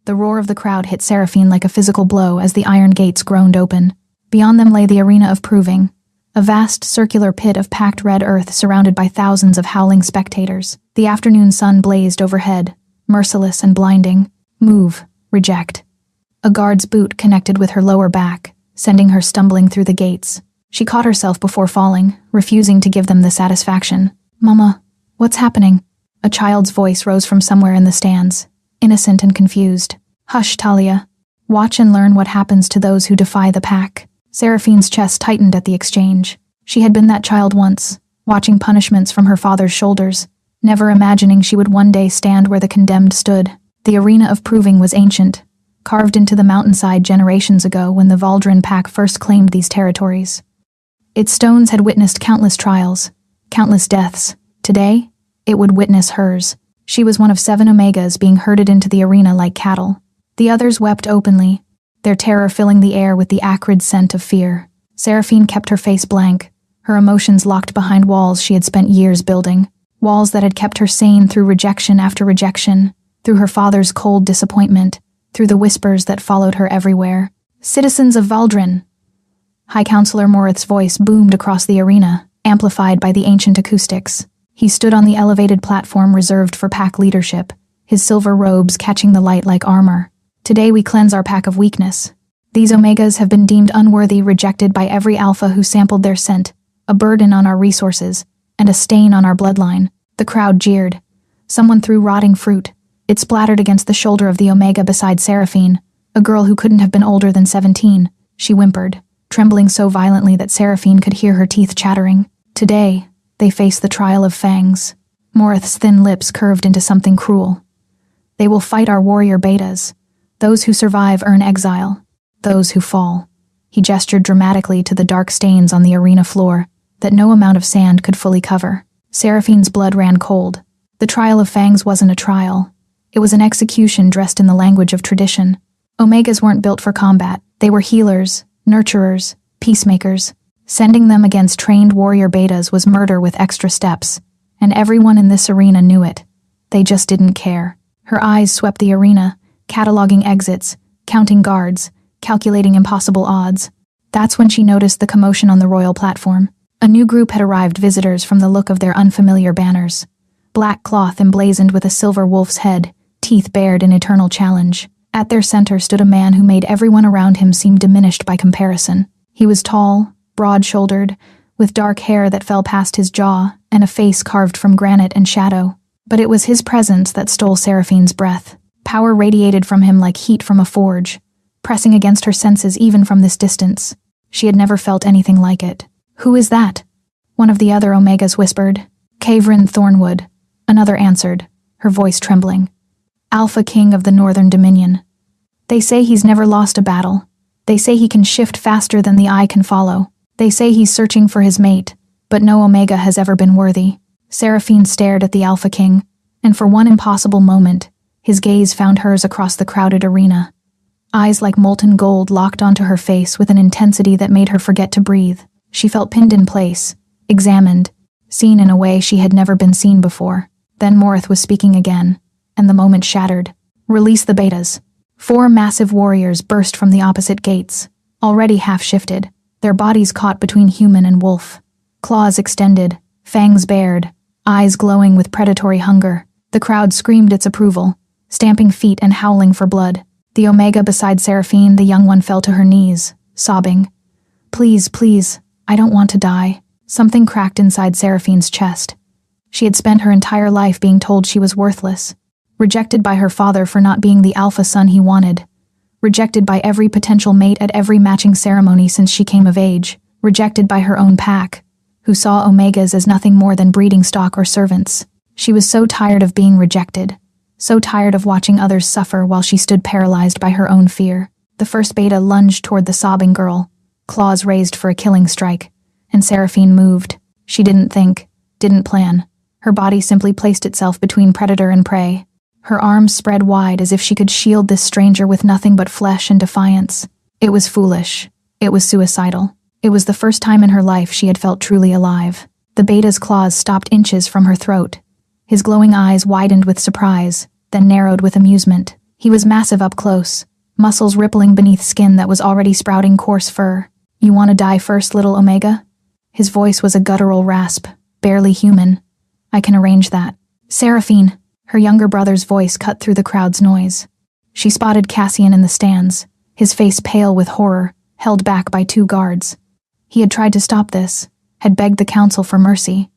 The roar of the crowd hit Seraphine like a physical blow as the iron gates groaned open. Beyond them lay the arena of proving, a vast circular pit of packed red earth surrounded by thousands of howling spectators. The afternoon sun blazed overhead, merciless and blinding. Move, reject. A guard's boot connected with her lower back, sending her stumbling through the gates. She caught herself before falling, refusing to give them the satisfaction. "Mama, what's happening?" A child's voice rose from somewhere in the stands, innocent and confused. "Hush, Talia. Watch and learn what happens to those who defy the pack." Seraphine's chest tightened at the exchange. She had been that child once, watching punishments from her father's shoulders, never imagining she would one day stand where the condemned stood. The arena of proving was ancient, carved into the mountainside generations ago when the Valdrin pack first claimed these territories. Its stones had witnessed countless trials, countless deaths. Today, it would witness hers. She was one of 7 Omegas being herded into the arena like cattle. The others wept openly, their terror filling the air with the acrid scent of fear. Seraphine kept her face blank, her emotions locked behind walls she had spent years building, walls that had kept her sane through rejection after rejection, through her father's cold disappointment, through the whispers that followed her everywhere. "Citizens of Valdrin!" High Counselor Morith's voice boomed across the arena, amplified by the ancient acoustics. He stood on the elevated platform reserved for pack leadership, his silver robes catching the light like armor. "Today we cleanse our pack of weakness. These Omegas have been deemed unworthy, rejected by every Alpha who sampled their scent, a burden on our resources, and a stain on our bloodline." The crowd jeered. Someone threw rotting fruit. It splattered against the shoulder of the Omega beside Seraphine, a girl who couldn't have been older than 17. She whimpered, trembling so violently that Seraphine could hear her teeth chattering. Today, they faced the trial of fangs. Morith's thin lips curved into something cruel. "They will fight our warrior betas. Those who survive earn exile. Those who fall." He gestured dramatically to the dark stains on the arena floor that no amount of sand could fully cover. Seraphine's blood ran cold. The trial of fangs wasn't a trial. It was an execution dressed in the language of tradition. Omegas weren't built for combat. They were healers, nurturers, peacemakers. Sending them against trained warrior betas was murder with extra steps, and everyone in this arena knew it. They just didn't care. Her eyes swept the arena, cataloging exits, counting guards, calculating impossible odds. That's when she noticed the commotion on the royal platform. A new group had arrived, visitors from the look of their unfamiliar banners. Black cloth emblazoned with a silver wolf's head, teeth bared in eternal challenge. At their center stood a man who made everyone around him seem diminished by comparison. He was tall, broad-shouldered, with dark hair that fell past his jaw and a face carved from granite and shadow. But it was his presence that stole Seraphine's breath. Power radiated from him like heat from a forge, pressing against her senses even from this distance. She had never felt anything like it. "Who is that?" one of the other Omegas whispered. "Kavrin Thornwood," another answered, her voice trembling. "Alpha King of the Northern Dominion. They say he's never lost a battle. They say he can shift faster than the eye can follow. They say he's searching for his mate, but no Omega has ever been worthy." Seraphine stared at the Alpha King, and for one impossible moment, his gaze found hers across the crowded arena. Eyes like molten gold locked onto her face with an intensity that made her forget to breathe. She felt pinned in place, examined, seen in a way she had never been seen before. Then Morith was speaking again, and the moment shattered. "Release the betas." 4 massive warriors burst from the opposite gates, already half-shifted, their bodies caught between human and wolf. Claws extended, fangs bared, eyes glowing with predatory hunger. The crowd screamed its approval, stamping feet and howling for blood. The Omega beside Seraphine, the young one, fell to her knees, sobbing. "Please, please, I don't want to die." Something cracked inside Seraphine's chest. She had spent her entire life being told she was worthless, rejected by her father for not being the alpha son he wanted, rejected by every potential mate at every matching ceremony since she came of age, rejected by her own pack, who saw Omegas as nothing more than breeding stock or servants. She was so tired of being rejected, so tired of watching others suffer while she stood paralyzed by her own fear. The first beta lunged toward the sobbing girl, claws raised for a killing strike, and Seraphine moved. She didn't think, didn't plan. Her body simply placed itself between predator and prey. Her arms spread wide as if she could shield this stranger with nothing but flesh and defiance. It was foolish. It was suicidal. It was the first time in her life she had felt truly alive. The beta's claws stopped inches from her throat. His glowing eyes widened with surprise, then narrowed with amusement. He was massive up close, muscles rippling beneath skin that was already sprouting coarse fur. "You want to die first, little Omega?" His voice was a guttural rasp, barely human. "I can arrange that." "Seraphine," her younger brother's voice cut through the crowd's noise. She spotted Cassian in the stands, his face pale with horror, held back by 2 guards. He had tried to stop this, had begged the council for mercy.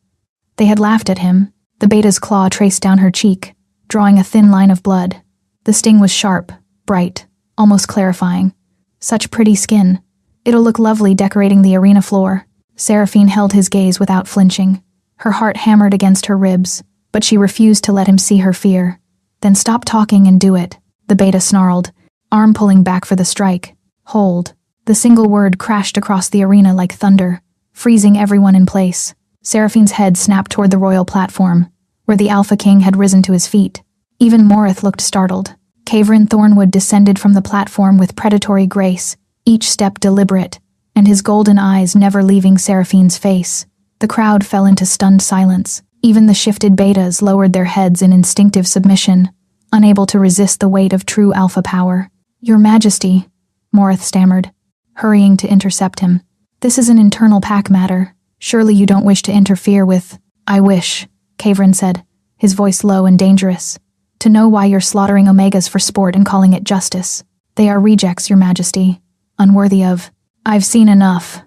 They had laughed at him. The beta's claw traced down her cheek, drawing a thin line of blood. The sting was sharp, bright, almost clarifying. Such pretty skin. It'll look lovely decorating the arena floor. Seraphine held his gaze without flinching. Her heart hammered against her ribs, but she refused to let him see her fear. "Then stop talking and do it," the beta snarled, arm pulling back for the strike. "Hold." The single word crashed across the arena like thunder, freezing everyone in place. Seraphine's head snapped toward the royal platform, where the Alpha King had risen to his feet. Even Morith looked startled. Caverin Thornwood descended from the platform with predatory grace, each step deliberate, and his golden eyes never leaving Seraphine's face. The crowd fell into stunned silence. Even the shifted betas lowered their heads in instinctive submission, unable to resist the weight of true alpha power. "Your Majesty," Morith stammered, hurrying to intercept him. "This is an internal pack matter. Surely you don't wish to interfere with—" "I wish," Caverin said, his voice low and dangerous, "to know why you're slaughtering Omegas for sport and calling it justice. They are rejects, Your Majesty, unworthy of—" "I've seen enough."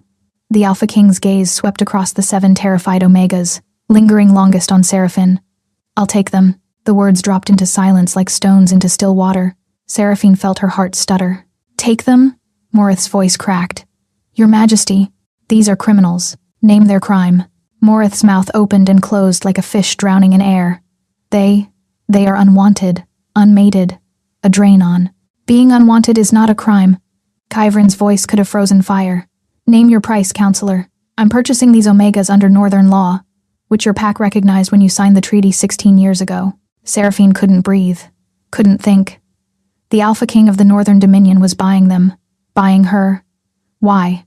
The Alpha King's gaze swept across the 7 terrified Omegas, lingering longest on Seraphine. "I'll take them." The words dropped into silence like stones into still water. Seraphine felt her heart stutter. "Take them?" Morith's voice cracked. "Your Majesty, these are criminals. Name their crime." Morith's mouth opened and closed like a fish drowning in air. They are unwanted, unmated, a drain on. "Being unwanted is not a crime." Kyverin's voice could have frozen fire. "Name your price, Counselor. I'm purchasing these Omegas under Northern law, which your pack recognized when you signed the treaty 16 years ago." Seraphine couldn't breathe, couldn't think. The Alpha King of the Northern Dominion was buying them, buying her. Why?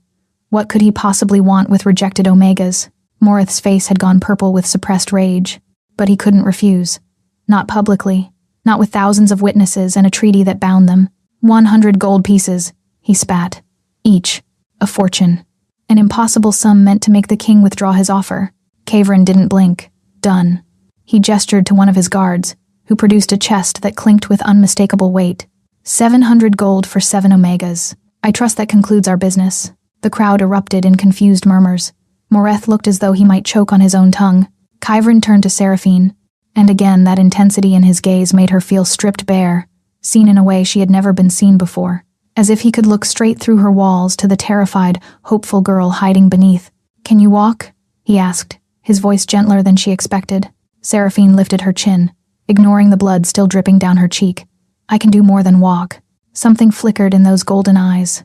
What could he possibly want with rejected Omegas? Morith's face had gone purple with suppressed rage, but he couldn't refuse. Not publicly, not with thousands of witnesses and a treaty that bound them. 100 gold pieces, he spat. Each, a fortune. An impossible sum meant to make the king withdraw his offer. Caverin didn't blink. Done. He gestured to one of his guards, who produced a chest that clinked with unmistakable weight. 700 gold for 7 Omegas. "I trust that concludes our business." The crowd erupted in confused murmurs. Morith looked as though he might choke on his own tongue. Kyvrin turned to Seraphine, and again that intensity in his gaze made her feel stripped bare, seen in a way she had never been seen before, as if he could look straight through her walls to the terrified, hopeful girl hiding beneath. "Can you walk?" he asked, his voice gentler than she expected. Seraphine lifted her chin, ignoring the blood still dripping down her cheek. "I can do more than walk." Something flickered in those golden eyes.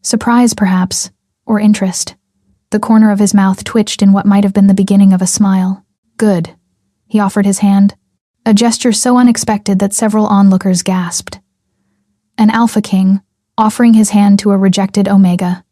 Surprise, perhaps, or interest. The corner of his mouth twitched in what might have been the beginning of a smile. "Good." He offered his hand, a gesture so unexpected that several onlookers gasped. An Alpha King, offering his hand to a rejected Omega.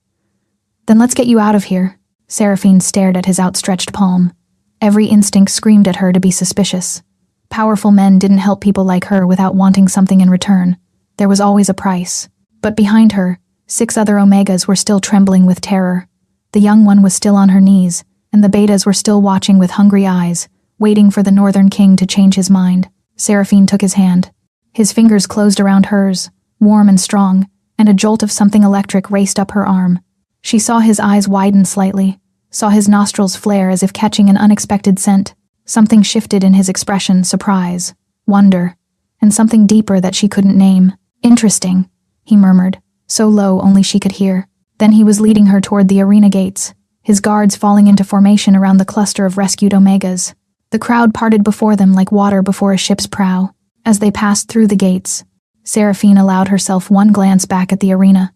"Then let's get you out of here." Seraphine stared at his outstretched palm. Every instinct screamed at her to be suspicious. Powerful men didn't help people like her without wanting something in return. There was always a price. But behind her, 6 other Omegas were still trembling with terror. The young one was still on her knees, and the betas were still watching with hungry eyes, waiting for the Northern King to change his mind. Seraphine took his hand. His fingers closed around hers, warm and strong, and a jolt of something electric raced up her arm. She saw his eyes widen slightly, saw his nostrils flare as if catching an unexpected scent. Something shifted in his expression, surprise, wonder, and something deeper that she couldn't name. "Interesting," he murmured, so low only she could hear. Then he was leading her toward the arena gates, his guards falling into formation around the cluster of rescued Omegas. The crowd parted before them like water before a ship's prow. As they passed through the gates, Seraphine allowed herself one glance back at the arena.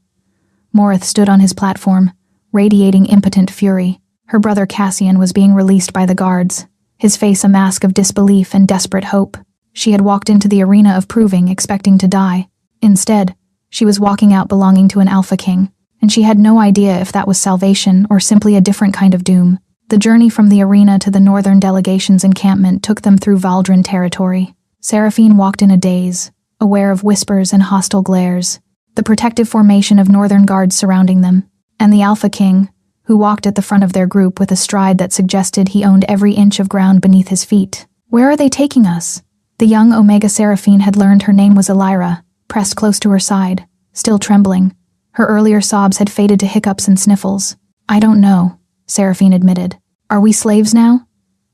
Morith stood on his platform, radiating impotent fury. Her brother Cassian was being released by the guards, his face a mask of disbelief and desperate hope. She had walked into the arena of proving, expecting to die. Instead, she was walking out belonging to an Alpha King, and she had no idea if that was salvation or simply a different kind of doom. The journey from the arena to the Northern Delegation's encampment took them through Valdrin territory. Seraphine walked in a daze, aware of whispers and hostile glares, the protective formation of northern guards surrounding them, and the Alpha King, who walked at the front of their group with a stride that suggested he owned every inch of ground beneath his feet. Where are they taking us? The young Omega Seraphine had learned her name was Elira, pressed close to her side, still trembling. Her earlier sobs had faded to hiccups and sniffles. I don't know, Seraphine admitted. Are we slaves now?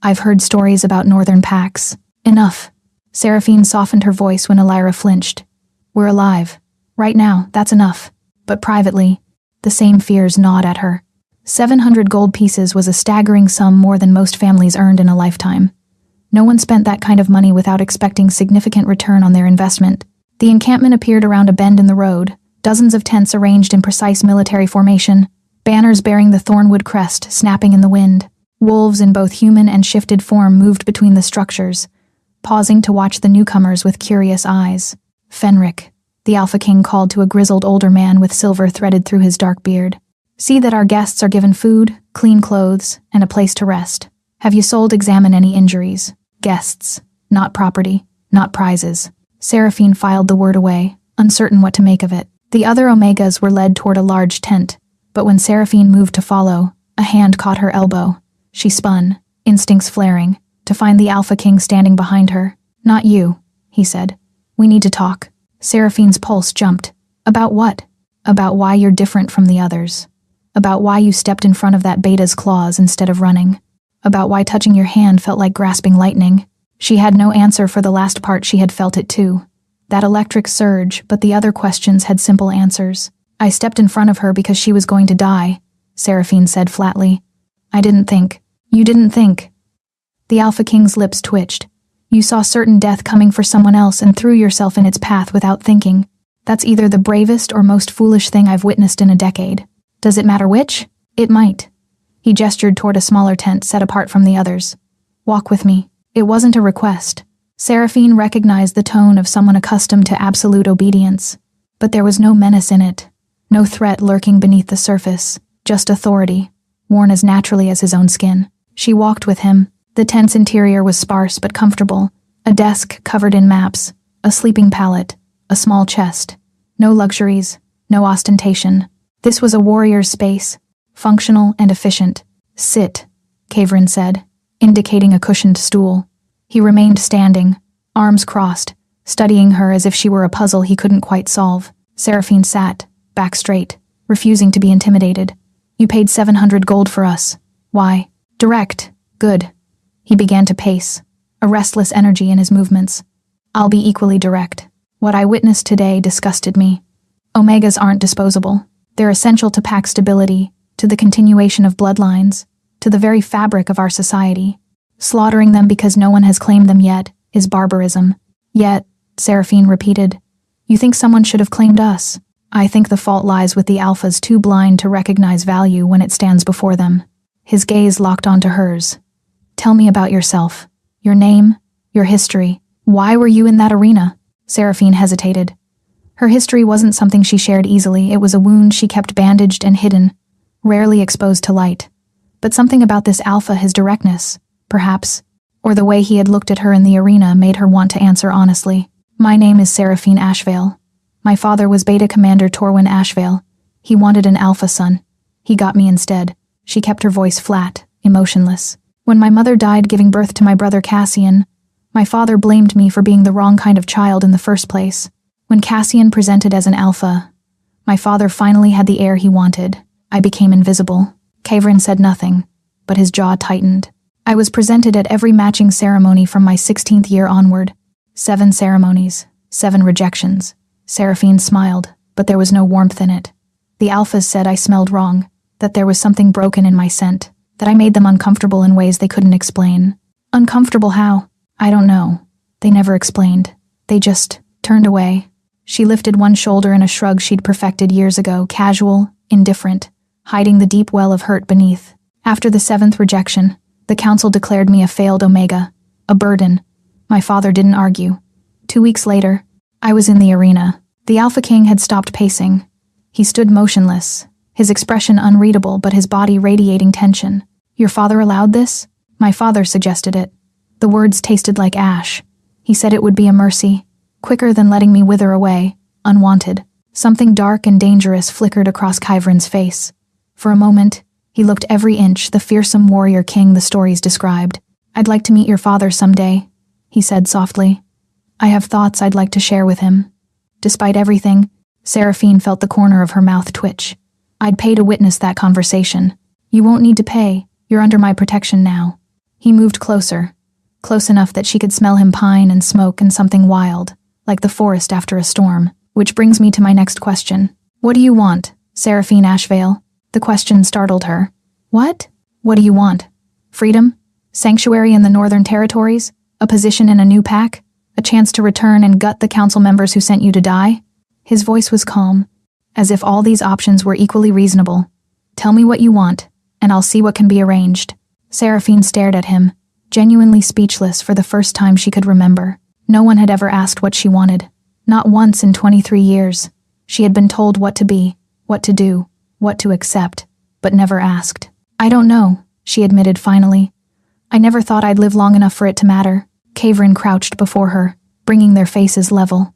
I've heard stories about northern packs. Enough. Seraphine softened her voice when Elira flinched. We're alive. Right now, that's enough. But privately, the same fears gnawed at her. 700 gold pieces was a staggering sum more than most families earned in a lifetime. No one spent that kind of money without expecting significant return on their investment. The encampment appeared around a bend in the road, dozens of tents arranged in precise military formation, banners bearing the Thornwood crest snapping in the wind. Wolves in both human and shifted form moved between the structures, pausing to watch the newcomers with curious eyes. Fenric, the Alpha King called to a grizzled older man with silver threaded through his dark beard. See that our guests are given food, clean clothes, and a place to rest. Have you examine any injuries? Guests, not property, not prizes. Seraphine filed the word away, uncertain what to make of it. The other Omegas were led toward a large tent, but when Seraphine moved to follow, a hand caught her elbow. She spun, instincts flaring, to find the Alpha King standing behind her. Not you, he said. We need to talk. Seraphine's pulse jumped. About what? About why you're different from the others. About why you stepped in front of that beta's claws instead of running. About why touching your hand felt like grasping lightning. She had no answer for the last part. She had felt it too. That electric surge, but the other questions had simple answers. I stepped in front of her because she was going to die, Seraphine said flatly. I didn't think. You didn't think. The Alpha King's lips twitched. You saw certain death coming for someone else and threw yourself in its path without thinking. That's either the bravest or most foolish thing I've witnessed in a decade. Does it matter which? It might. He gestured toward a smaller tent set apart from the others. Walk with me. It wasn't a request. Seraphine recognized the tone of someone accustomed to absolute obedience. But there was no menace in it. No threat lurking beneath the surface. Just authority, worn as naturally as his own skin. She walked with him. The tent's interior was sparse but comfortable. A desk covered in maps, a sleeping pallet, a small chest. No luxuries, no ostentation. This was a warrior's space, functional and efficient. Sit, Kavrin said, indicating a cushioned stool. He remained standing, arms crossed, studying her as if she were a puzzle he couldn't quite solve. Seraphine sat, back straight, refusing to be intimidated. You paid 700 gold for us. Why? Direct. Good. He began to pace, a restless energy in his movements. I'll be equally direct. What I witnessed today disgusted me. Omegas aren't disposable. They're essential to pack stability, to the continuation of bloodlines, to the very fabric of our society. Slaughtering them because no one has claimed them yet is barbarism. Yet, Seraphine repeated, you think someone should have claimed us? I think the fault lies with the Alphas too blind to recognize value when it stands before them. His gaze locked onto hers. Tell me about yourself. Your name, your history. Why were you in that arena? Seraphine hesitated. Her history wasn't something she shared easily. It was a wound she kept bandaged and hidden, rarely exposed to light. But something about this Alpha, his directness, perhaps, or the way he had looked at her in the arena made her want to answer honestly. My name is Seraphine Ashvale. My father was Beta Commander Torwin Ashvale. He wanted an Alpha son. He got me instead. She kept her voice flat, emotionless. When my mother died giving birth to my brother Cassian, my father blamed me for being the wrong kind of child in the first place. When Cassian presented as an Alpha, my father finally had the heir he wanted. I became invisible. Kavrin said nothing, but his jaw tightened. I was presented at every matching ceremony from my 16th year onward. 7 ceremonies, 7 rejections. Seraphine smiled, but there was no warmth in it. The Alphas said I smelled wrong, that there was something broken in my scent, that I made them uncomfortable in ways they couldn't explain. Uncomfortable how? I don't know. They never explained. They just turned away. She lifted one shoulder in a shrug she'd perfected years ago, casual, indifferent, hiding the deep well of hurt beneath. After the 7th rejection, the council declared me a failed Omega, a burden. My father didn't argue. 2 weeks later, I was in the arena. The Alpha King had stopped pacing. He stood motionless, his expression unreadable but his body radiating tension. Your father allowed this? My father suggested it. The words tasted like ash. He said it would be a mercy, quicker than letting me wither away, unwanted. Something dark and dangerous flickered across Kyvrin's face. For a moment, he looked every inch the fearsome warrior king the stories described. "I'd like to meet your father someday," he said softly. "I have thoughts I'd like to share with him." Despite everything, Seraphine felt the corner of her mouth twitch. "I'd pay to witness that conversation." "You won't need to pay. You're under my protection now." He moved closer, close enough that she could smell him pine and smoke and something wild, like the forest after a storm. Which brings me to my next question. "What do you want, Seraphine Ashvale?" The question startled her. "What? What do you want? Freedom? Sanctuary in the Northern Territories? A position in a new pack? A chance to return and gut the council members who sent you to die?" His voice was calm, as if all these options were equally reasonable. "Tell me what you want, and I'll see what can be arranged." Seraphine stared at him, genuinely speechless for the first time she could remember. No one had ever asked what she wanted. Not once in 23 years. She had been told what to be, what to do, what to accept, but never asked. "I don't know," she admitted finally. "I never thought I'd live long enough for it to matter." Kyvrin crouched before her, bringing their faces level.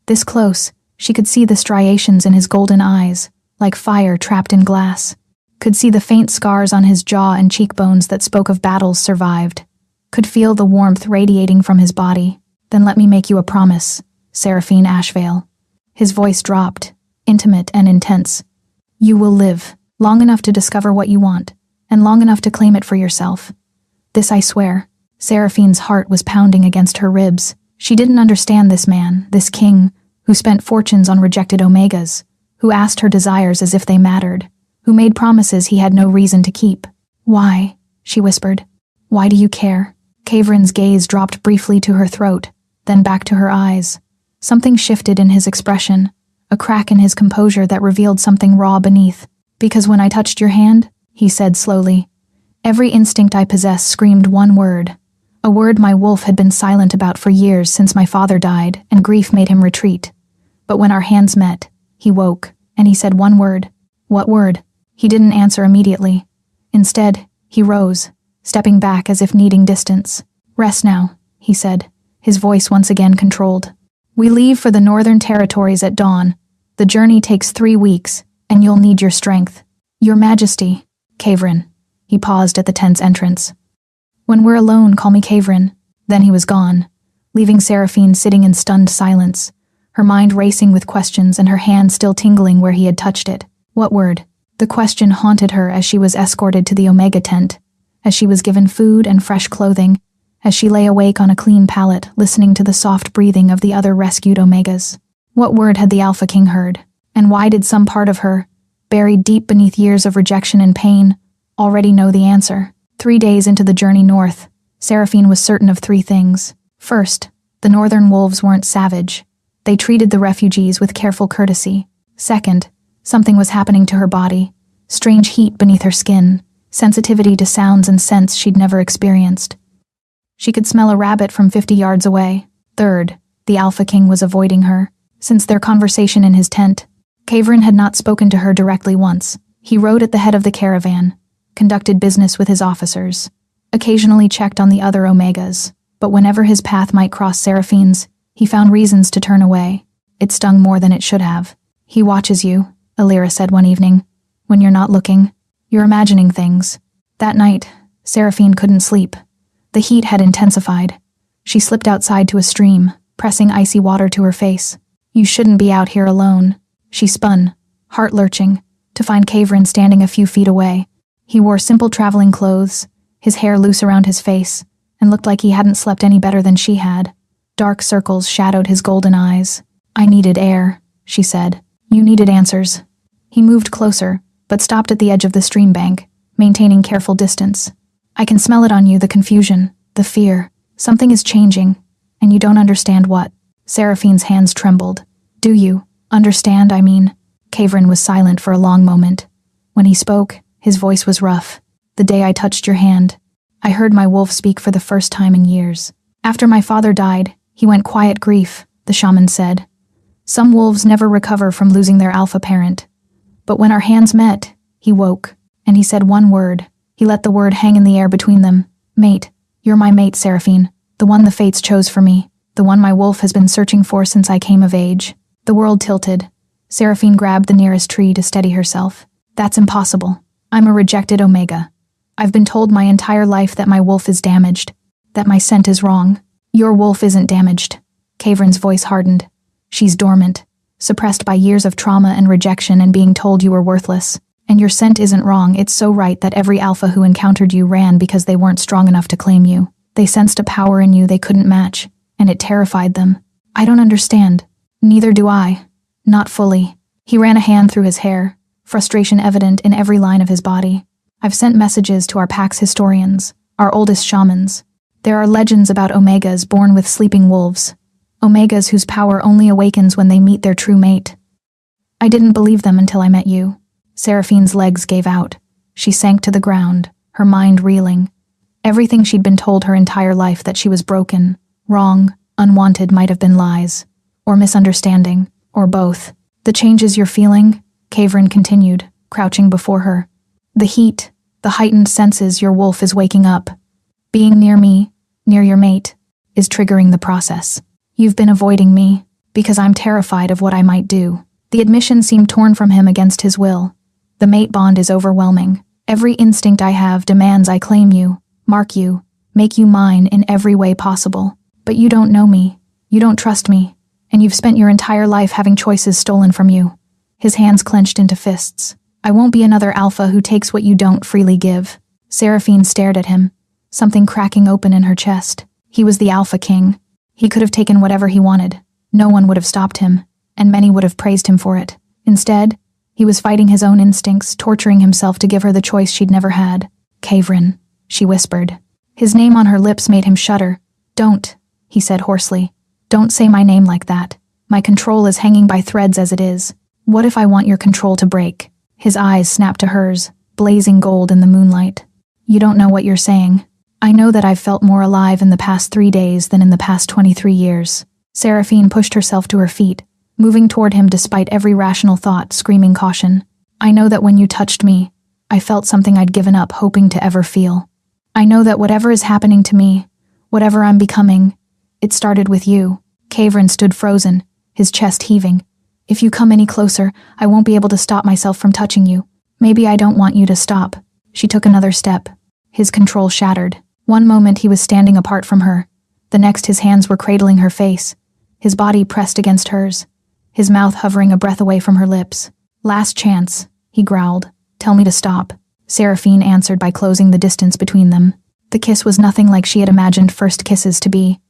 This close, she could see the striations in his golden eyes, like fire trapped in glass. Could see the faint scars on his jaw and cheekbones that spoke of battles survived. Could feel the warmth radiating from his body. "Then let me make you a promise, Seraphine Ashvale." His voice dropped, intimate and intense. "You will live, long enough to discover what you want, and long enough to claim it for yourself. This I swear." Seraphine's heart was pounding against her ribs. She didn't understand this man, this king, who spent fortunes on rejected omegas, who asked her desires as if they mattered, who made promises he had no reason to keep. "Why?" she whispered. "Why do you care?" Kyvrin's gaze dropped briefly to her throat, then back to her eyes. Something shifted in his expression, a crack in his composure that revealed something raw beneath. "Because when I touched your hand," he said slowly, "every instinct I possess screamed one word. A word my wolf had been silent about for years since my father died and grief made him retreat. But when our hands met, he woke, and he said one word." "What word?" He didn't answer immediately. Instead, he rose, stepping back as if needing distance. "Rest now," he said, his voice once again controlled. "We leave for the Northern Territories at dawn. The journey takes 3 weeks, and you'll need your strength." "Your Majesty," Kyvrin. He paused at the tent's entrance. "When we're alone, call me Kyvrin." Then he was gone, leaving Seraphine sitting in stunned silence, her mind racing with questions and her hand still tingling where he had touched it. What word? The question haunted her as she was escorted to the Omega tent, as she was given food and fresh clothing, as she lay awake on a clean pallet, listening to the soft breathing of the other rescued Omegas. What word had the Alpha King heard? And why did some part of her, buried deep beneath years of rejection and pain, already know the answer? 3 days into the journey north, Seraphine was certain of 3 things. First, the northern wolves weren't savage. They treated the refugees with careful courtesy. Second, something was happening to her body. Strange heat beneath her skin, sensitivity to sounds and scents she'd never experienced. She could smell a rabbit from 50 yards away. Third, the Alpha King was avoiding her. Since their conversation in his tent, Kyvrin had not spoken to her directly once. He rode at the head of the caravan, conducted business with his officers, occasionally checked on the other Omegas, but whenever his path might cross Seraphine's, he found reasons to turn away. It stung more than it should have. "He watches you," Alira said one evening. "When you're not looking, you're imagining things." That night, Seraphine couldn't sleep. The heat had intensified. She slipped outside to a stream, pressing icy water to her face. "You shouldn't be out here alone." She spun, heart lurching, to find Kyvrin standing a few feet away. He wore simple traveling clothes, his hair loose around his face, and looked like he hadn't slept any better than she had. Dark circles shadowed his golden eyes. "I needed air," she said. "You needed answers." He moved closer, but stopped at the edge of the stream bank, maintaining careful distance. "I can smell it on you, the confusion, the fear. Something is changing, and you don't understand what." Seraphine's hands trembled. "Do you understand, I mean?" Kyvrin was silent for a long moment. When he spoke, his voice was rough. "The day I touched your hand, I heard my wolf speak for the first time in years. After my father died, he went quiet grief," the shaman said. "Some wolves never recover from losing their alpha parent. But when our hands met, he woke, and he said one word. He let the word hang in the air between them. Mate. You're my mate, Seraphine. The one the fates chose for me. The one my wolf has been searching for since I came of age. The world tilted. Seraphine grabbed the nearest tree to steady herself. That's impossible. I'm a rejected Omega. I've been told my entire life that my wolf is damaged, that my scent is wrong. Your wolf isn't damaged. Kavrin's voice hardened. She's dormant, suppressed by years of trauma and rejection and being told you were worthless. And your scent isn't wrong, it's so right that every alpha who encountered you ran because they weren't strong enough to claim you. They sensed a power in you they couldn't match, and it terrified them. I don't understand. Neither do I. Not fully. He ran a hand through his hair, frustration evident in every line of his body. I've sent messages to our pack's historians, our oldest shamans. There are legends about Omegas born with sleeping wolves. Omegas whose power only awakens when they meet their true mate. I didn't believe them until I met you. Seraphine's legs gave out. She sank to the ground, her mind reeling. Everything she'd been told her entire life that she was broken, wrong, unwanted might have been lies, or misunderstanding, or both. The changes you're feeling, Kavrin continued, crouching before her. The heat, the heightened senses your wolf is waking up. Being near me, near your mate, is triggering the process. You've been avoiding me, because I'm terrified of what I might do. The admission seemed torn from him against his will. The mate bond is overwhelming. Every instinct I have demands I claim you, mark you, make you mine in every way possible. But you don't know me, you don't trust me, and you've spent your entire life having choices stolen from you. His hands clenched into fists. I won't be another alpha who takes what you don't freely give. Seraphine stared at him, something cracking open in her chest. He was the Alpha King. He could have taken whatever he wanted. No one would have stopped him, and many would have praised him for it. Instead, he was fighting his own instincts, torturing himself to give her the choice she'd never had. Kavrin, she whispered. His name on her lips made him shudder. Don't, he said hoarsely. Don't say my name like that. My control is hanging by threads as it is. What if I want your control to break? His eyes snapped to hers, blazing gold in the moonlight. You don't know what you're saying. I know that I've felt more alive in the past 3 days than in the past 23 years. Seraphine pushed herself to her feet, moving toward him despite every rational thought, screaming caution. I know that when you touched me, I felt something I'd given up hoping to ever feel. I know that whatever is happening to me, whatever I'm becoming, it started with you. Kavrin stood frozen, his chest heaving. If you come any closer, I won't be able to stop myself from touching you. Maybe I don't want you to stop. She took another step. His control shattered. One moment he was standing apart from her. The next his hands were cradling her face, his body pressed against hers, his mouth hovering a breath away from her lips. Last chance, he growled. Tell me to stop. Seraphine answered by closing the distance between them. The kiss was nothing like she had imagined first kisses to be.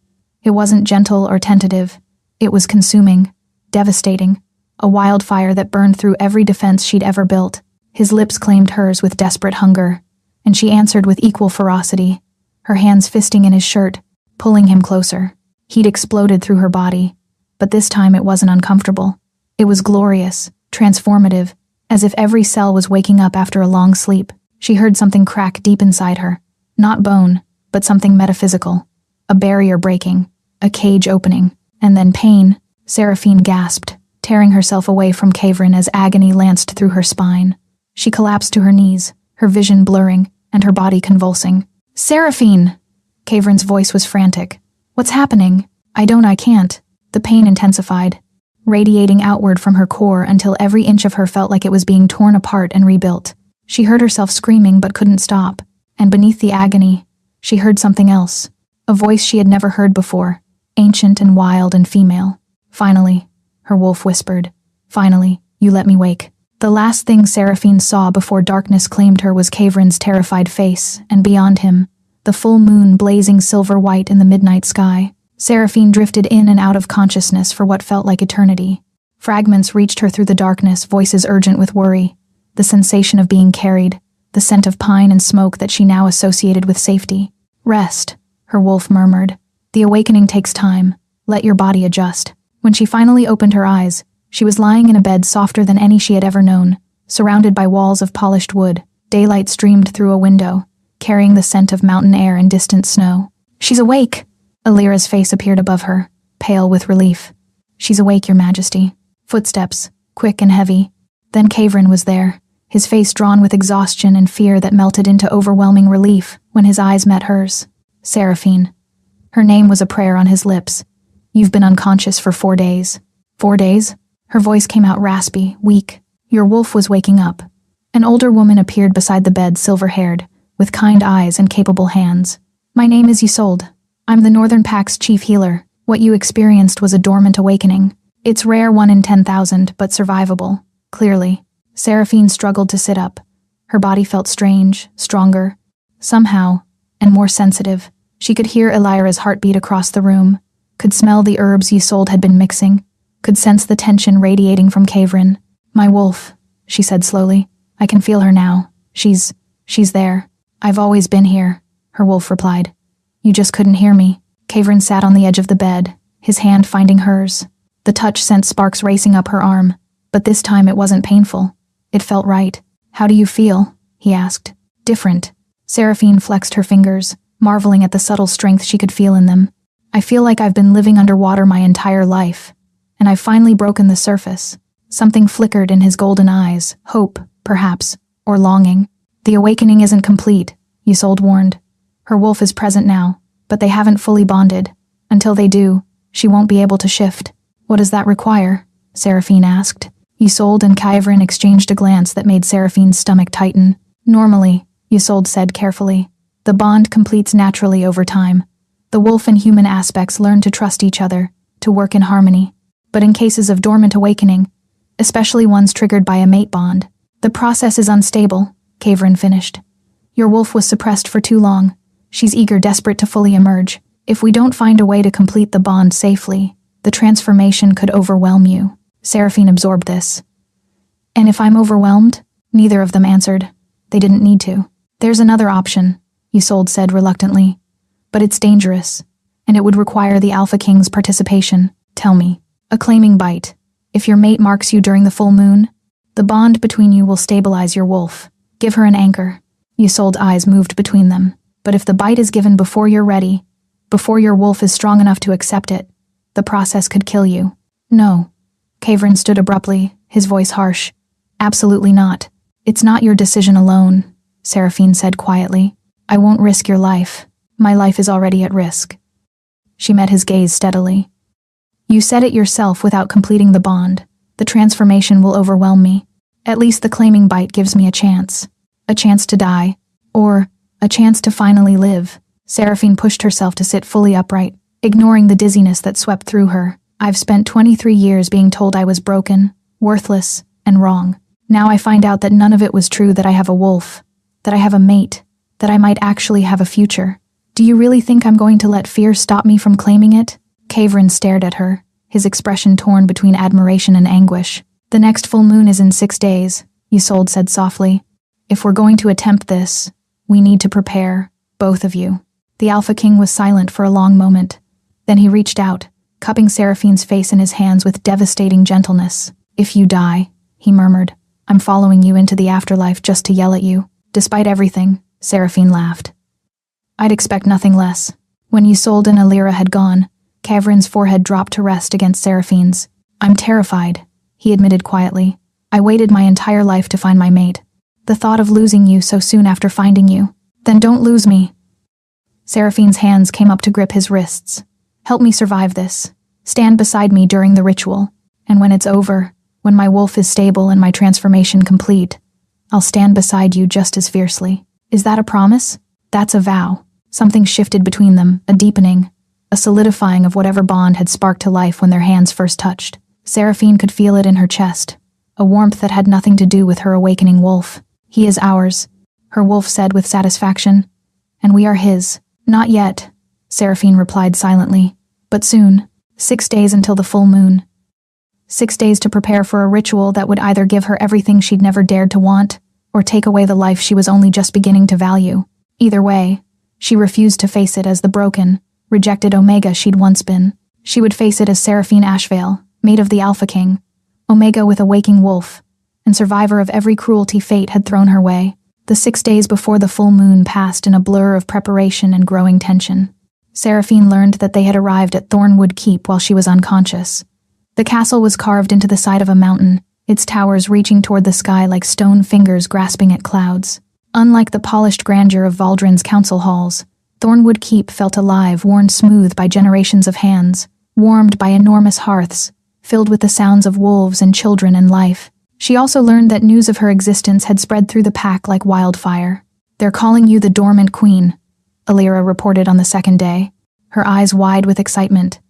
It wasn't gentle or tentative. It was consuming, devastating, a wildfire that burned through every defense she'd ever built. His lips claimed hers with desperate hunger, and she answered with equal ferocity, her hands fisting in his shirt, pulling him closer. Heat exploded through her body, but this time it wasn't uncomfortable. It was glorious, transformative, as if every cell was waking up after a long sleep. She heard something crack deep inside her. Not bone, but something metaphysical. A barrier breaking, a cage opening, and then pain. Seraphine gasped, tearing herself away from Kavrin as agony lanced through her spine. She collapsed to her knees, her vision blurring, and her body convulsing. Seraphine! Kavrin's voice was frantic. What's happening? I can't. The pain intensified, radiating outward from her core until every inch of her felt like it was being torn apart and rebuilt. She heard herself screaming but couldn't stop, and beneath the agony, she heard something else. A voice she had never heard before, ancient and wild and female. Finally, her wolf whispered. Finally, you let me wake. The last thing Seraphine saw before darkness claimed her was Kavrin's terrified face, and beyond him, the full moon blazing silver-white in the midnight sky. Seraphine drifted in and out of consciousness for what felt like eternity. Fragments reached her through the darkness, voices urgent with worry, the sensation of being carried, the scent of pine and smoke that she now associated with safety. Rest, her wolf murmured. The awakening takes time. Let your body adjust. When she finally opened her eyes, she was lying in a bed softer than any she had ever known, surrounded by walls of polished wood. Daylight streamed through a window, carrying the scent of mountain air and distant snow. She's awake! Alira's face appeared above her, pale with relief. She's awake, Your Majesty. Footsteps, quick and heavy. Then Kavrin was there, his face drawn with exhaustion and fear that melted into overwhelming relief when his eyes met hers. Seraphine. Her name was a prayer on his lips, You've been unconscious for 4 days. 4 days? Her voice came out raspy, weak. Your wolf was waking up. An older woman appeared beside the bed, silver-haired, with kind eyes and capable hands. My name is Isolde. I'm the Northern Pack's chief healer. What you experienced was a dormant awakening. It's rare, 1 in 10,000, but survivable. Clearly. Seraphine struggled to sit up. Her body felt strange, stronger, somehow, and more sensitive. She could hear Elira's heartbeat across the room, could smell the herbs Isolde had been mixing, could sense the tension radiating from Kavrin. My wolf, she said slowly. I can feel her now. She's there. I've always been here, her wolf replied. You just couldn't hear me. Kavrin sat on the edge of the bed, his hand finding hers. The touch sent sparks racing up her arm, but this time it wasn't painful. It felt right. How do you feel? He asked. Different. Seraphine flexed her fingers, marveling at the subtle strength she could feel in them. I feel like I've been living underwater my entire life, and I've finally broken the surface. Something flickered in his golden eyes, hope, perhaps, or longing. The awakening isn't complete, Isolde warned. Her wolf is present now, but they haven't fully bonded. Until they do, she won't be able to shift. What does that require? Seraphine asked. Isolde and Kavrin exchanged a glance that made Seraphine's stomach tighten. Normally, Isolde said carefully, the bond completes naturally over time. The wolf and human aspects learn to trust each other, to work in harmony. But in cases of dormant awakening, especially ones triggered by a mate bond, the process is unstable, Kavrin finished. Your wolf was suppressed for too long. She's eager, desperate to fully emerge. If we don't find a way to complete the bond safely, the transformation could overwhelm you. Seraphine absorbed this. And if I'm overwhelmed? Neither of them answered. They didn't need to. There's another option, Isolde said reluctantly. But it's dangerous, and it would require the Alpha King's participation. Tell me. A claiming bite. If your mate marks you during the full moon, the bond between you will stabilize your wolf. Give her an anchor. Isolde's eyes moved between them. But if the bite is given before you're ready, before your wolf is strong enough to accept it, the process could kill you. No. Kavrin stood abruptly, his voice harsh. Absolutely not. It's not your decision alone, Seraphine said quietly. I won't risk your life. My life is already at risk. She met his gaze steadily. You said it yourself. Without completing the bond, the transformation will overwhelm me. At least the claiming bite gives me a chance. A chance to die. Or a chance to finally live. Seraphine pushed herself to sit fully upright, ignoring the dizziness that swept through her. I've spent 23 years being told I was broken, worthless, and wrong. Now I find out that none of it was true, that I have a wolf, that I have a mate, that I might actually have a future. Do you really think I'm going to let fear stop me from claiming it? Kavrin stared at her, his expression torn between admiration and anguish. The next full moon is in 6 days, Isolde said softly. If we're going to attempt this, we need to prepare, both of you. The Alpha King was silent for a long moment. Then he reached out, cupping Seraphine's face in his hands with devastating gentleness. If you die, he murmured, I'm following you into the afterlife just to yell at you. Despite everything, Seraphine laughed. I'd expect nothing less. When Isolde and Elira had gone, Kavrin's forehead dropped to rest against Seraphine's. I'm terrified, he admitted quietly. I waited my entire life to find my mate. The thought of losing you so soon after finding you. Then don't lose me. Seraphine's hands came up to grip his wrists. Help me survive this. Stand beside me during the ritual. And when it's over, when my wolf is stable and my transformation complete, I'll stand beside you just as fiercely. Is that a promise? That's a vow. Something shifted between them, a deepening, a solidifying of whatever bond had sparked to life when their hands first touched. Seraphine could feel it in her chest, a warmth that had nothing to do with her awakening wolf. He is ours, her wolf said with satisfaction. And we are his. Not yet, Seraphine replied silently. But soon. 6 days until the full moon. 6 days to prepare for a ritual that would either give her everything she'd never dared to want, or take away the life she was only just beginning to value. Either way, she refused to face it as the broken, rejected Omega she'd once been. She would face it as Seraphine Ashvale, mate of the Alpha King, Omega with a waking wolf, and survivor of every cruelty fate had thrown her way. The 6 days before the full moon passed in a blur of preparation and growing tension. Seraphine learned that they had arrived at Thornwood Keep while she was unconscious. The castle was carved into the side of a mountain, its towers reaching toward the sky like stone fingers grasping at clouds. Unlike the polished grandeur of Valdrin's council halls, Thornwood Keep felt alive, worn smooth by generations of hands, warmed by enormous hearths, filled with the sounds of wolves and children and life. She also learned that news of her existence had spread through the pack like wildfire. "They're calling you the dormant queen," Alira reported on the second day, her eyes wide with excitement.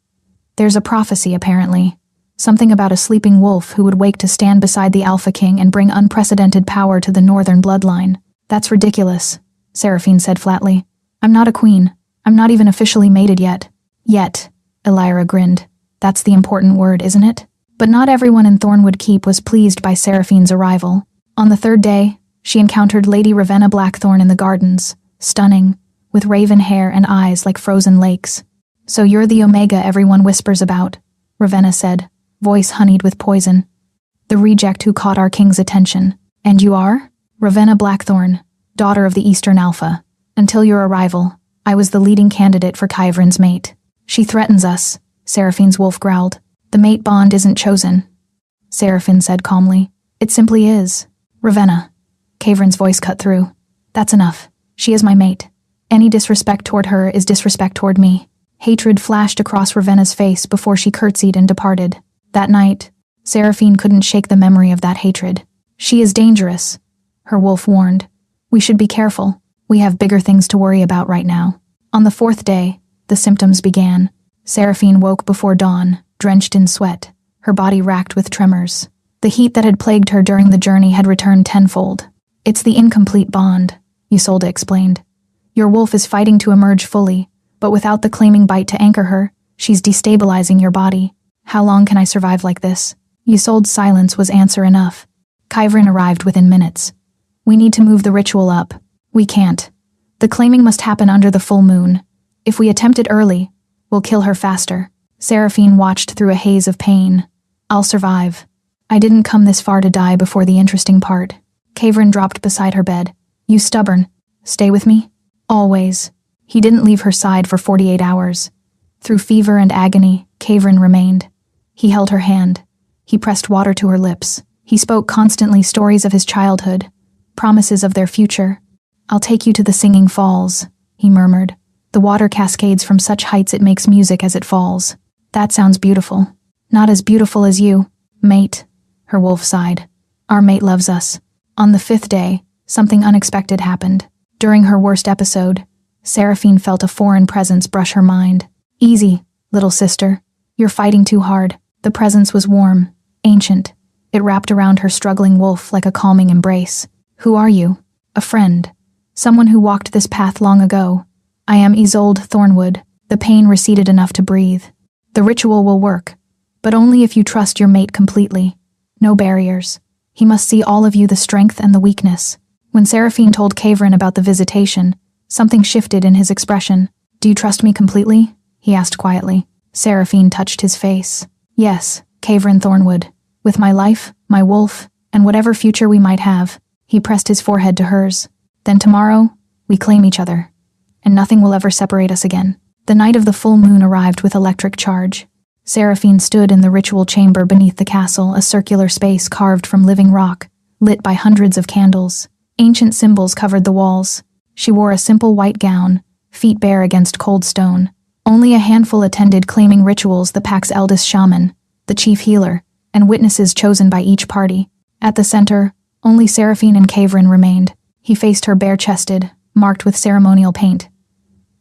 "There's a prophecy, apparently. Something about a sleeping wolf who would wake to stand beside the Alpha King and bring unprecedented power to the northern bloodline." "That's ridiculous," Seraphine said flatly. "I'm not a queen. I'm not even officially mated yet." "Yet," Alira grinned. "That's the important word, isn't it?" But not everyone in Thornwood Keep was pleased by Seraphine's arrival. On the third day, she encountered Lady Ravenna Blackthorn in the gardens, stunning, with raven hair and eyes like frozen lakes. "So you're the Omega everyone whispers about," Ravenna said, voice honeyed with poison. "The reject who caught our king's attention. And you are?" "Ravenna Blackthorn, daughter of the Eastern Alpha. Until your arrival, I was the leading candidate for Kyvrin's mate." "She threatens us," Seraphine's wolf growled. "The mate bond isn't chosen," Seraphine said calmly. "It simply is." "Ravenna," Kyvrin's voice cut through. "That's enough. She is my mate. Any disrespect toward her is disrespect toward me." Hatred flashed across Ravenna's face before she curtsied and departed. That night, Seraphine couldn't shake the memory of that hatred. "She is dangerous," her wolf warned. "We should be careful. We have bigger things to worry about right now." On the fourth day, the symptoms began. Seraphine woke before dawn, drenched in sweat, her body racked with tremors. The heat that had plagued her during the journey had returned tenfold. "It's the incomplete bond," Isolde explained. "Your wolf is fighting to emerge fully, but without the claiming bite to anchor her, she's destabilizing your body. How long can I survive like this?" Isolde's silence was answer enough. Kyvrin arrived within minutes. "We need to move the ritual up." "We can't. The claiming must happen under the full moon. If we attempt it early, we'll kill her faster." Seraphine watched through a haze of pain. "I'll survive. I didn't come this far to die before the interesting part." Kyvrin dropped beside her bed. "You stubborn. Stay with me?" "Always." He didn't leave her side for 48 hours. Through fever and agony, Kyvrin remained. He held her hand. He pressed water to her lips. He spoke constantly stories of his childhood, promises of their future. "I'll take you to the Singing Falls," he murmured. "The water cascades from such heights it makes music as it falls." "That sounds beautiful." "Not as beautiful as you, mate," her wolf sighed. "Our mate loves us." On the fifth day, something unexpected happened. During her worst episode, Seraphine felt a foreign presence brush her mind. "Easy, little sister. You're fighting too hard." The presence was warm, ancient. It wrapped around her struggling wolf like a calming embrace. "Who are you?" "A friend. Someone who walked this path long ago. I am Isolde Thornwood." The pain receded enough to breathe. "The ritual will work, but only if you trust your mate completely. No barriers. He must see all of you, the strength and the weakness." When Seraphine told Kyvrin about the visitation, something shifted in his expression. "Do you trust me completely?" he asked quietly. Seraphine touched his face. "Yes, Kyvrin Thornwood. With my life, my wolf, and whatever future we might have." He pressed his forehead to hers. "Then tomorrow, we claim each other, and nothing will ever separate us again." The night of the full moon arrived with electric charge. Seraphine stood in the ritual chamber beneath the castle, a circular space carved from living rock, lit by hundreds of candles. Ancient symbols covered the walls. She wore a simple white gown, feet bare against cold stone. Only a handful attended, claiming rituals, the pack's eldest shaman, the chief healer, and witnesses chosen by each party. At the center, only Seraphine and Kyvrin remained. He faced her bare-chested, marked with ceremonial paint.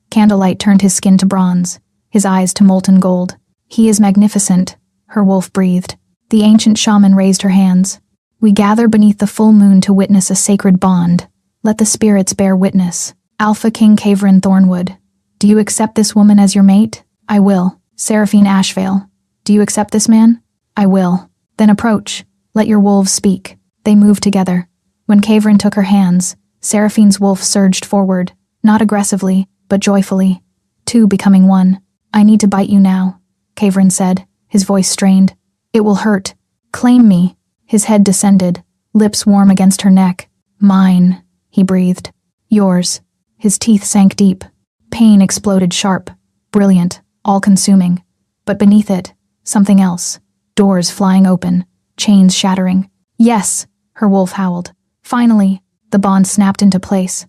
Candlelight turned his skin to bronze, his eyes to molten gold. "He is magnificent," her wolf breathed. The ancient shaman raised her hands. "We gather beneath the full moon to witness a sacred bond. Let the spirits bear witness. Alpha King Kyvrin Thornwood. Do you accept this woman as your mate?" "I will." "Seraphine Ashvale. Do you accept this man?" "I will." "Then approach. Let your wolves speak." They moved together. When Kyvrin took her hands, Seraphine's wolf surged forward, not aggressively, but joyfully. Two becoming one. "I need to bite you now," Kyvrin said, his voice strained. "It will hurt. Claim me." His head descended, lips warm against her neck. "Mine," he breathed. "Yours." His teeth sank deep. Pain exploded sharp, brilliant, all-consuming. But beneath it, something else. Doors flying open, chains shattering. "Yes," her wolf howled. Finally, the bond snapped into place.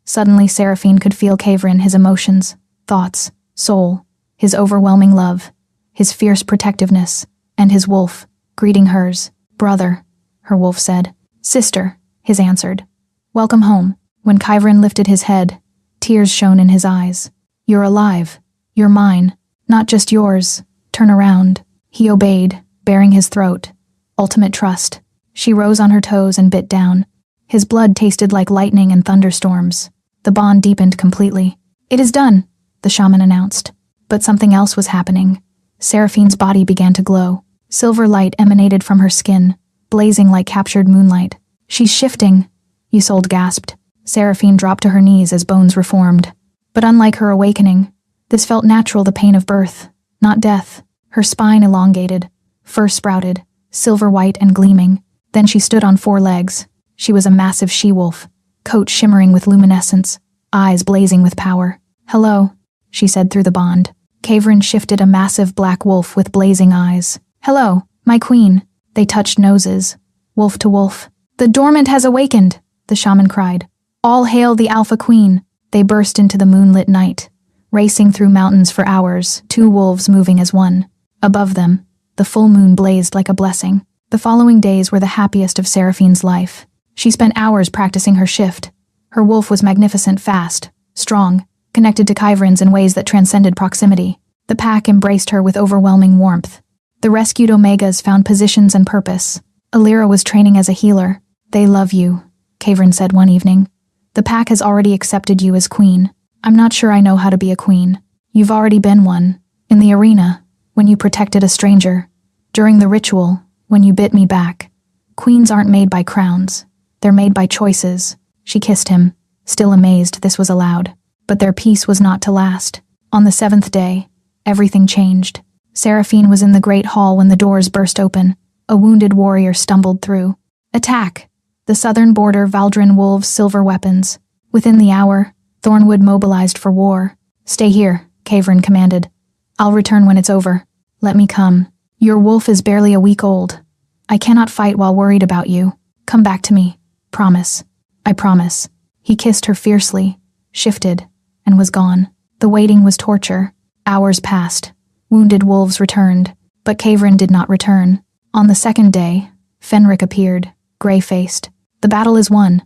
Suddenly Seraphine could feel Kyvrin, his emotions, thoughts, soul, his overwhelming love. his fierce protectiveness, and his wolf, greeting hers. "Brother," her wolf said. "Sister," his answered. "Welcome home." When Kyvrin lifted his head, tears shone in his eyes. "You're alive. You're mine. Not just yours. Turn around." He obeyed, baring his throat. Ultimate trust. She rose on her toes and bit down. His blood tasted like lightning and thunderstorms. The bond deepened completely. "It is done," the shaman announced. But something else was happening. Seraphine's body began to glow. Silver light emanated from her skin, blazing like captured moonlight. "She's shifting," Isolde gasped. Seraphine dropped to her knees as bones reformed. But unlike her awakening, this felt natural, the pain of birth, not death. Her spine elongated, fur sprouted, silver white and gleaming. Then she stood on 4 legs. She was a massive she-wolf, coat shimmering with luminescence, eyes blazing with power. "Hello," she said through the bond. Kyvrin shifted, a massive black wolf with blazing eyes. "Hello, my queen." They touched noses, wolf to wolf. "The dormant has awakened," the shaman cried. "All hail the Alpha Queen." They burst into the moonlit night, racing through mountains for hours, 2 wolves moving as one. Above them, the full moon blazed like a blessing. The following days were the happiest of Seraphine's life. She spent hours practicing her shift. Her wolf was magnificent, fast, strong, connected to Kyvrin's in ways that transcended proximity. The pack embraced her with overwhelming warmth. The rescued Omegas found positions and purpose. Alira was training as a healer. "They love you," Kyvrin said one evening. "The pack has already accepted you as queen. I'm not sure I know how to be a queen. You've already been one. In the arena, when you protected a stranger. During the ritual, when you bit me back. Queens aren't made by crowns. They're made by choices." She kissed him, still amazed this was allowed. But their peace was not to last. On the 7th day, everything changed. Seraphine was in the great hall when the doors burst open. A wounded warrior stumbled through. "Attack!" The southern border Valdrin wolves' silver weapons. Within the hour, Thornwood mobilized for war. "Stay here," Kyvrin commanded. "I'll return when it's over. Let me come. Your wolf is barely a week old. I cannot fight while worried about you. Come back to me. Promise." "I promise." He kissed her fiercely, shifted, and was gone. The waiting was torture. Hours passed. Wounded wolves returned, but Kyvrin did not return. On the 2nd day, Fenric appeared, gray-faced. "The battle is won."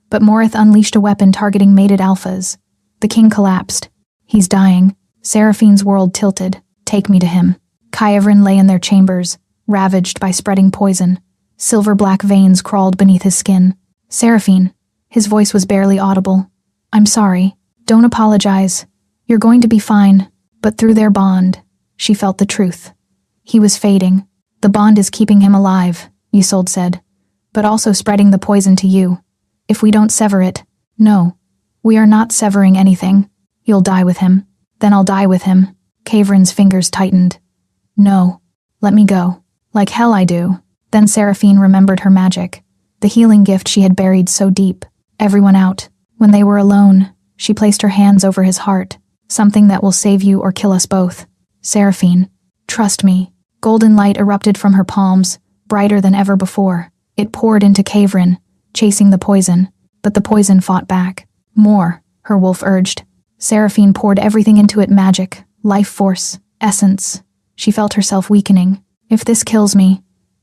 But Morith unleashed a weapon targeting mated alphas. The king collapsed. "He's dying." Seraphine's world tilted. "Take me to him." Kyvrin lay in their chambers, ravaged by spreading poison. Silver-black veins crawled beneath his skin. "Seraphine," his voice was barely audible. "I'm sorry. Don't apologize. You're going to be fine." But through their bond, she felt the truth. He was fading. "The bond is keeping him alive," Isolde said, "but also spreading the poison to you. If we don't sever it." "No, we are not severing anything. You'll die with him. Then I'll die with him." Kyvrin's fingers tightened. "No, let me go." "Like hell I do." Then Seraphine remembered her magic, the healing gift she had buried so deep. Everyone out. When they were alone, she placed her hands over his heart. "Something that will save you or kill us both. Seraphine, trust me." Golden light erupted from her palms, brighter than ever before. It poured into Kyvrin, chasing the poison, but the poison fought back. "More," her wolf urged. Seraphine poured everything into it, magic, life force, essence. She felt herself weakening. "If this kills me,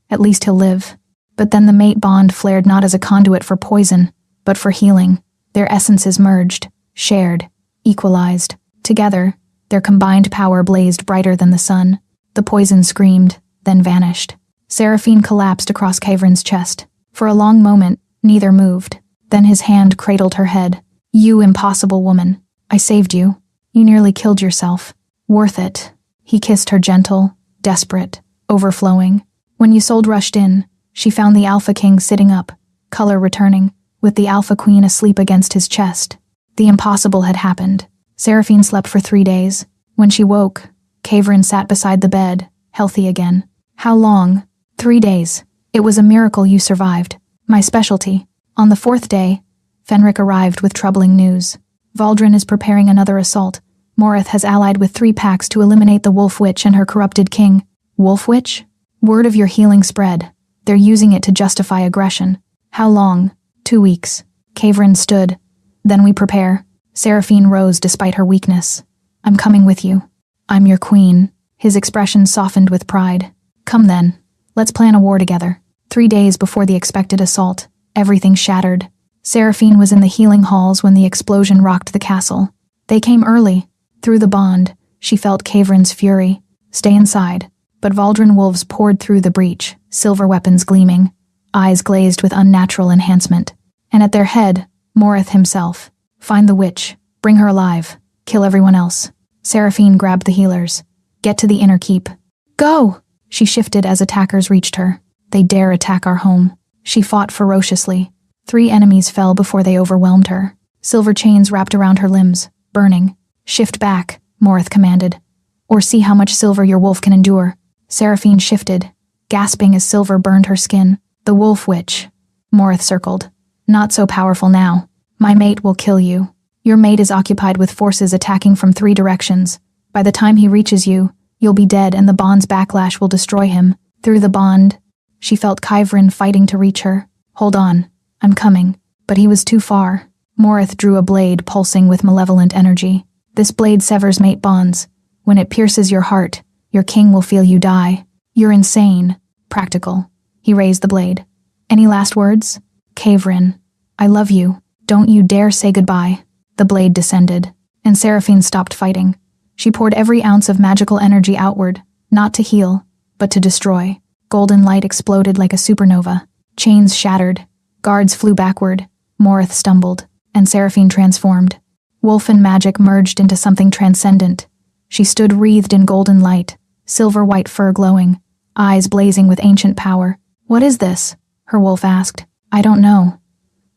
at least he'll live." But then the mate bond flared, not as a conduit for poison, but for healing. Their essences merged, shared, equalized. Together, their combined power blazed brighter than the sun. The poison screamed, then vanished. Seraphine collapsed across Kyvrin's chest. For a long moment, neither moved. Then his hand cradled her head. "You impossible woman. I saved you. You nearly killed yourself. Worth it." He kissed her, gentle, desperate, overflowing. When Isolde rushed in, she found the Alpha King sitting up, color returning, with the Alpha Queen asleep against his chest. The impossible had happened. Seraphine slept for 3 days. When she woke, Kyvrin sat beside the bed, healthy again. "How long?" 3 days. "It was a miracle you survived. My specialty." On the 4th day, Fenric arrived with troubling news. "Valdrin is preparing another assault. Morith has allied with 3 packs to eliminate the Wolf Witch and her corrupted king." "Wolf Witch?" "Word of your healing spread. They're using it to justify aggression." "How long?" 2 weeks. Kyvrin stood. "Then we prepare." Seraphine rose despite her weakness. "I'm coming with you." "I'm your queen." His expression softened with pride. Come then, let's plan a war together. 3 days before the expected assault, everything shattered. Seraphine was in the healing halls when the explosion rocked the castle. They came early. Through the bond, she felt Kavrin's fury. Stay inside. But Valdrin wolves poured through the breach, silver weapons gleaming, eyes glazed with unnatural enhancement. And at their head, Morith himself. Find the witch. Bring her alive. Kill everyone else. Seraphine grabbed the healers. Get to the inner keep. Go! She shifted as attackers reached her. They dare attack our home. She fought ferociously. 3 enemies fell before they overwhelmed her. Silver chains wrapped around her limbs, burning. Shift back, Morith commanded. Or see how much silver your wolf can endure. Seraphine shifted, gasping as silver burned her skin. The wolf witch. Morith circled. Not so powerful now. My mate will kill you. Your mate is occupied with forces attacking from 3 directions. By the time he reaches you, you'll be dead and the bond's backlash will destroy him. Through the bond, she felt Kavrin fighting to reach her. Hold on, I'm coming. But he was too far. Morith drew a blade pulsing with malevolent energy. This blade severs mate bonds. When it pierces your heart, your king will feel you die. You're insane. Practical. He raised the blade. Any last words? Kavrin, I love you. Don't you dare say goodbye. The blade descended, and Seraphine stopped fighting. She poured every ounce of magical energy outward, not to heal, but to destroy. Golden light exploded like a supernova. Chains shattered. Guards flew backward. Morith stumbled, and Seraphine transformed. Wolf and magic merged into something transcendent. She stood wreathed in golden light, silver-white fur glowing, eyes blazing with ancient power. What is this? Her wolf asked. I don't know.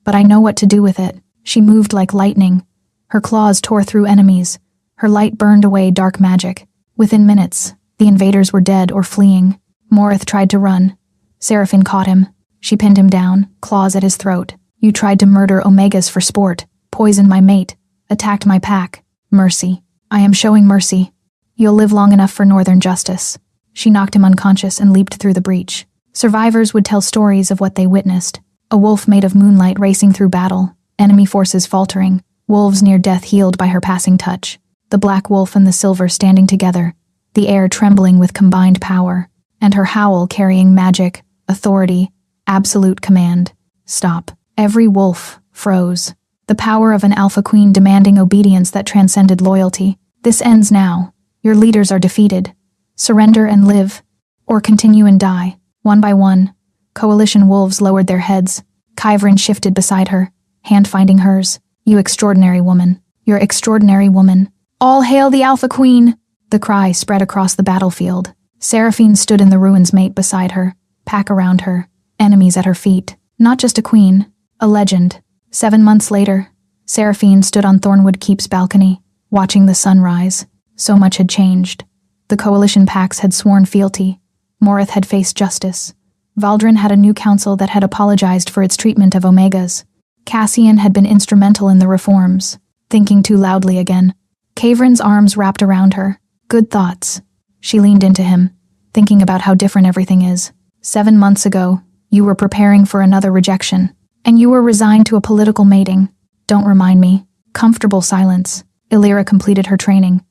But I know what to do with it. She moved like lightning. Her claws tore through enemies. Her light burned away dark magic. Within minutes, the invaders were dead or fleeing. Morith tried to run. Seraphine caught him. She pinned him down, claws at his throat. You tried to murder Omegas for sport, poisoned my mate, attacked my pack. Mercy. I am showing mercy. You'll live long enough for northern justice. She knocked him unconscious and leaped through the breach. Survivors would tell stories of what they witnessed. A wolf made of moonlight racing through battle, enemy forces faltering, wolves near death healed by her passing touch. The black wolf and the silver standing together, the air trembling with combined power, and her howl carrying magic, authority, absolute command. Stop. Every wolf froze. The power of an alpha queen demanding obedience that transcended loyalty. This ends now. Your leaders are defeated. Surrender and live, or continue and die. One by one, coalition wolves lowered their heads. Kavrin shifted beside her, hand finding hers. You extraordinary woman. You're extraordinary woman. All hail the Alpha Queen! The cry spread across the battlefield. Seraphine stood in the ruins mate beside her, pack around her, enemies at her feet. Not just a queen, a legend. 7 months later, Seraphine stood on Thornwood Keep's balcony, watching the sun rise. So much had changed. The coalition packs had sworn fealty. Morith had faced justice. Valdrin had a new council that had apologized for its treatment of Omegas. Cassian had been instrumental in the reforms. Thinking too loudly again. Kavrin's arms wrapped around her. Good thoughts. She leaned into him, thinking about how different everything is. 7 months ago, you were preparing for another rejection, and you were resigned to a political mating. Don't remind me. Comfortable silence. Illyra completed her training.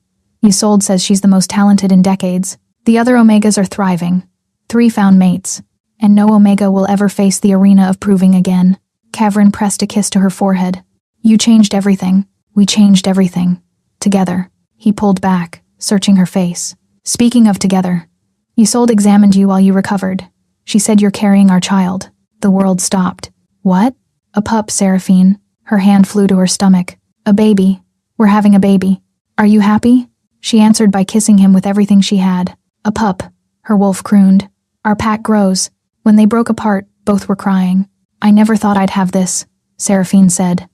Isolde says she's the most talented in decades. The other Omegas are thriving. 3 found mates, and no Omega will ever face the arena of proving again. Kavrin pressed a kiss to her forehead. You changed everything. We changed everything. Together. He pulled back, searching her face. Speaking of together, Isolde examined you while you recovered. She said you're carrying our child. The world stopped. What? A pup, Seraphine. Her hand flew to her stomach. A baby. We're having a baby. Are you happy? She answered by kissing him with everything she had. A pup. Her wolf crooned. Our pack grows. When they broke apart, both were crying. I never thought I'd have this, Seraphine said.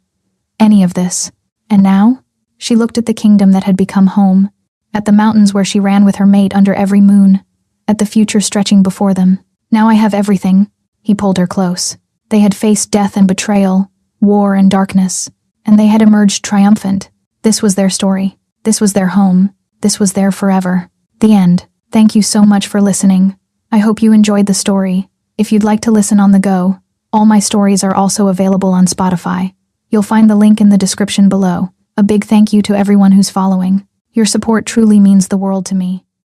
Any of this. And now? She looked at the kingdom that had become home, at the mountains where she ran with her mate under every moon, at the future stretching before them. Now I have everything. He pulled her close. They had faced death and betrayal, war and darkness, and they had emerged triumphant. This was their story. This was their home. This was their forever. The end. Thank you so much for listening. I hope you enjoyed the story. If you'd like to listen on the go, all my stories are also available on Spotify. You'll find the link in the description below. A big thank you to everyone who's following. Your support truly means the world to me.